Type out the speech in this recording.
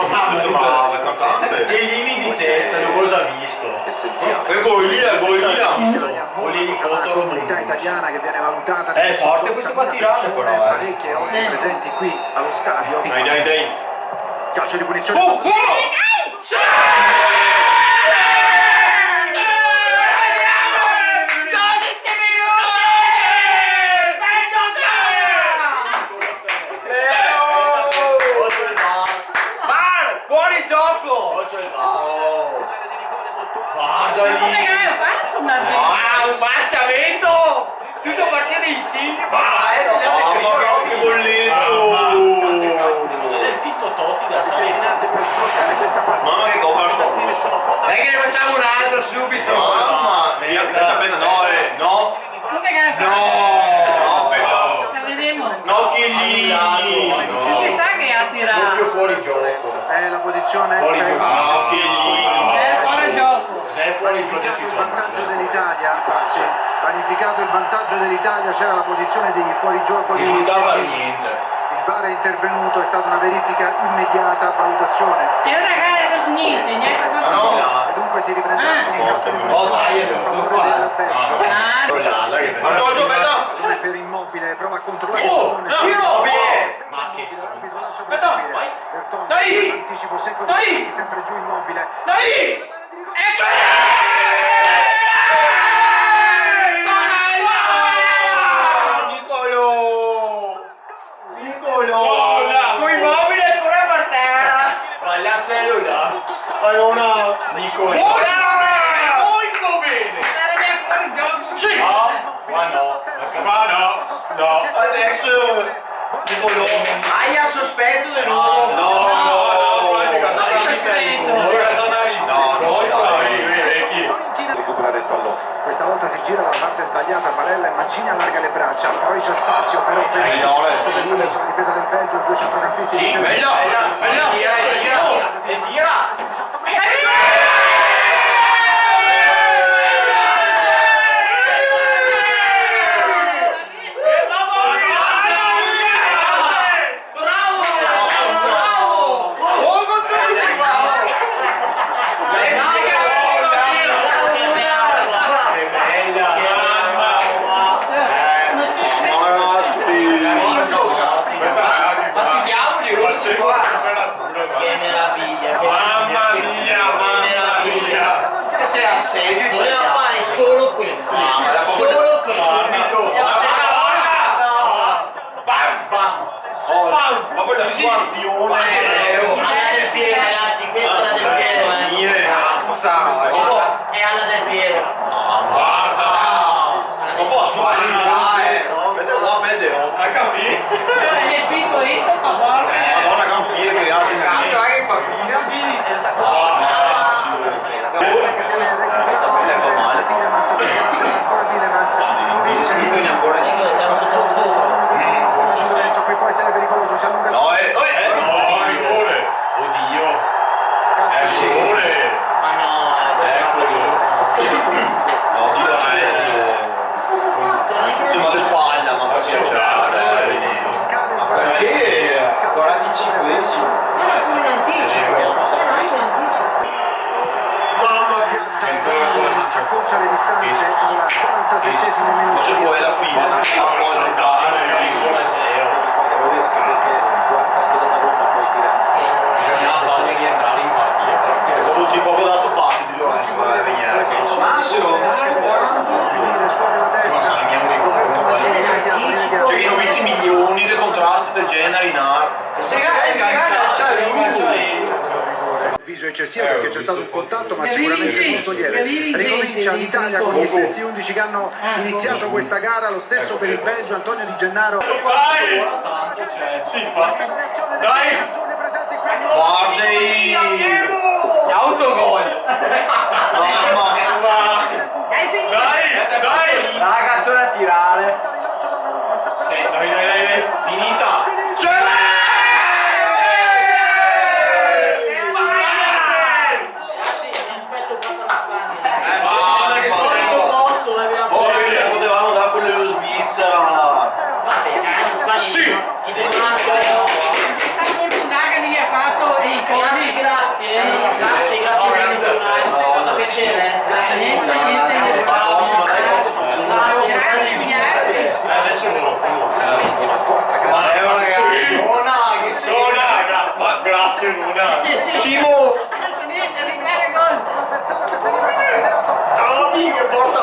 bravo, è cantante. Gelini di testa, non cosa ha visto? E Golia. Golini Una contro comunità italiana che viene valutata forte questo qua tirare però, parecchie oggi presenti qui allo stadio. Dai. Calcio di punizione. Fuori gioco! Guarda lì! Un bastiamento! Tutto partire dei segni! Ma che bolletto! Del fitto Totti da salire! Mamma che coppa al suo! Dai che ne facciamo un altro subito! Mamma mia, aspetta, no! No, Chiellini! Ci sta che ha tirato? Proprio fuori gioco! È la posizione Fuori gioco! Fuori gioco! Cos'è fuori gioco? vanificato il vantaggio dell'Italia. Sì, vanificato il vantaggio dell'Italia, c'era la posizione dei fuorigioco di Risultava niente! il VAR è intervenuto, è stata una verifica immediata, valutazione. E ora ragazzi, niente Ma no! E dunque si riprenderà con il calcio di Oh dai, è punizione a venuto favore qua! del Belgio. Aspetta! Per Immobile, prova a controllare il Oh, pallone. Immobile! Ma che L'arbitro lascia Aspetta, proseguire. vai. Bertone, Dai! anticipo secco Dai! di Piatti, sempre giù Immobile. Dai! Su Immobile pure per terra! Ma la cellula! Allora, Nicola! Molto bene! Sarebbe fuori gioco! Sì! No, ma no! No! Adesso Nicolo! Aia sospetto di nuovo! No! Recuperare il pallone. Questa volta si gira dalla parte sbagliata, Barella e Mancini allarga le braccia, poi c'è spazio però per il sulla difesa del Belgio, i due centrocampisti iniziano E tira! Voleva fare solo quello, solo Ma quella sua azione alla del Piero, ragazzi, questa è la del Piero, è alla del Piero. Ma può vede Ha capito? Gli è finito questo, ma porca! Madonna Campire che altri Siamo sotto il qui può essere pericoloso, si allunga No, rigore! Oddio! È rigore! Ma no, insomma le spalla, ma per piacere perché? 45esimo era come un anticipo, accorcia le distanze al 47esimo minuto. se poi alla fine non si può saltare Bisognava fargli rientrare in partita. dopo ti poco dato parte di Lorenzo per venire cioè che hanno visto milioni di contrasti del genere in arte Viso eccessivo perché c'è stato un contatto, ma sicuramente molto lieve. Ricomincia l'Italia con gli stessi 11 che hanno iniziato questa gara, lo stesso per il Belgio, Antonio Di Gennaro. Dai! guardi Autogol! mamma Hai finito? Dai! Raga, solo a tirare! Dai! Finita! potevamo dare quello dello Svizzera Sì! Sta fortunato piacere, grazie. Niente. Adesso grandissima squadra, grandissima Ma grazie Luna. Cimo! Adesso niente, arrivare gol. avversario che veniva considerato Che porta